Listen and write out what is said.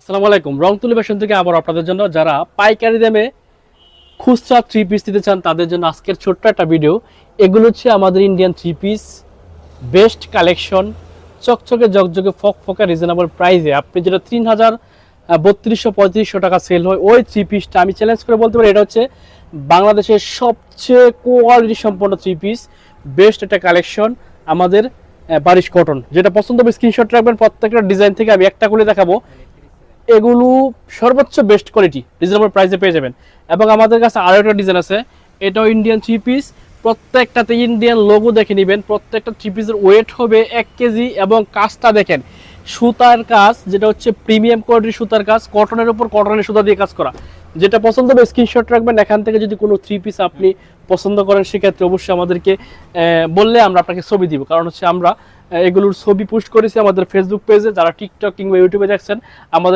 আসসালামু আলাইকুম। রংতুলি ফ্যাশন থেকে আবার আপনাদের জন্য যারা পাইকারি দামে খুচরা থ্রি পিস দিতে চান তাদের জন্য আজকের ছোট্ট একটা ভিডিও। এগুলো হচ্ছে আমাদের Indian three piece best collection, চকচকে জকজকে ফকফকা রিজনেবল প্রাইসে আপনি যেটা 3200-3500 টাকা সেল হয় ওই থ্রি পিসটা আমি চ্যালেঞ্জ করে বলতে পারি এটা হচ্ছে বাংলাদেশের সবচেয়ে কোয়ালিটি সম্পন্ন থ্রি পিস বেস্ট একটা কালেকশন আমাদের বারিশ কটন। যেটা পছন্দ হবে স্ক্রিনশট রাখবেন, প্রত্যেকটা ডিজাইন থেকে আমি একটা করে দেখাবো। এগুলো সর্বোচ্চ বেস্ট কোয়ালিটি রিজনেবল প্রাইসে পেয়ে যাবেন। এবং আমাদের কাছে আরও একটা ডিজাইন আছে, এটাও ইন্ডিয়ান থ্রি পিস, প্রত্যেকটাতে ইন্ডিয়ান লোগো দেখে নেবেন। প্রত্যেকটা থ্রি পিসের ওয়েট হবে 1 কেজি এবং কাজটা দেখেন সুতার কাজ, যেটা হচ্ছে প্রিমিয়াম কোয়ালিটির সুতার কাজ, কটনের উপর কটনের সুতা দিয়ে কাজ করা। যেটা পছন্দ হবে স্ক্রিনশট রাখবেন। এখান থেকে যদি কোনো থ্রি পিস আপনি পছন্দ করেন সেক্ষেত্রে অবশ্যই আমাদেরকে বললে আমরা আপনাকে ছবি দিব, কারণ হচ্ছে আমরা এগুলোর ছবি পোস্ট করেছি আমাদের ফেসবুক পেজে। যারা টিকটক কিংবা ইউটিউবে দেখছেন আমাদের